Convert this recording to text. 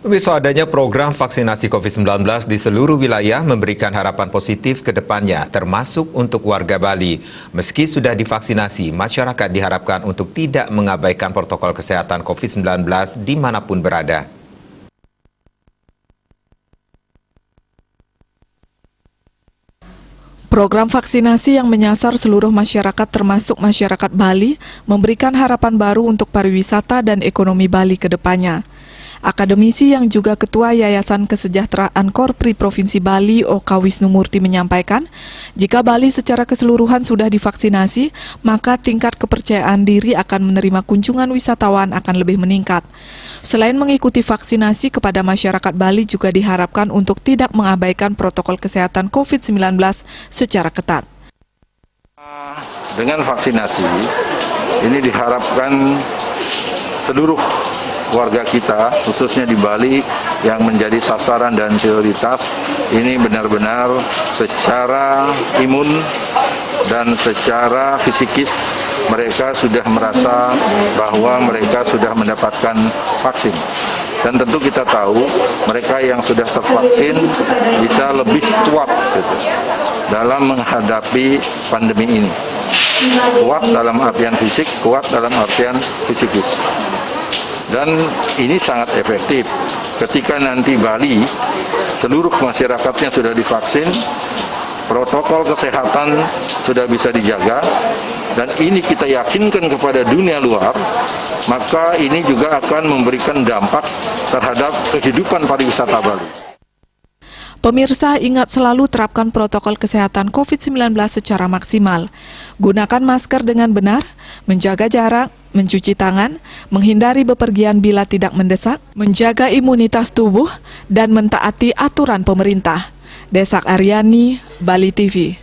Pemirsa, adanya program vaksinasi COVID-19 di seluruh wilayah memberikan harapan positif ke depannya, termasuk untuk warga Bali. Meski sudah divaksinasi, masyarakat diharapkan untuk tidak mengabaikan protokol kesehatan COVID-19 dimanapun berada. Program vaksinasi yang menyasar seluruh masyarakat termasuk masyarakat Bali memberikan harapan baru untuk pariwisata dan ekonomi Bali ke depannya. Akademisi yang juga Ketua Yayasan Kesejahteraan Korpri Provinsi Bali, Oka Wisnumurti menyampaikan, jika Bali secara keseluruhan sudah divaksinasi, maka tingkat kepercayaan diri akan menerima kunjungan wisatawan akan lebih meningkat. Selain mengikuti vaksinasi, kepada masyarakat Bali juga diharapkan untuk tidak mengabaikan protokol kesehatan COVID-19 secara ketat. Dengan vaksinasi, ini diharapkan seluruh warga kita, khususnya di Bali, yang menjadi sasaran dan prioritas, ini benar-benar secara imun dan secara fisikis mereka sudah merasa bahwa mereka sudah mendapatkan vaksin. Dan tentu kita tahu mereka yang sudah tervaksin bisa lebih kuat gitu, dalam menghadapi pandemi ini. Kuat dalam artian fisik, kuat dalam artian fisikis. Dan ini sangat efektif ketika nanti Bali seluruh masyarakatnya sudah divaksin, protokol kesehatan sudah bisa dijaga, dan ini kita yakinkan kepada dunia luar, maka ini juga akan memberikan dampak terhadap kehidupan pariwisata Bali. Pemirsa, ingat selalu terapkan protokol kesehatan COVID-19 secara maksimal. Gunakan masker dengan benar, menjaga jarak, mencuci tangan, menghindari bepergian bila tidak mendesak, menjaga imunitas tubuh, dan mentaati aturan pemerintah. Desak Aryani, Bali TV.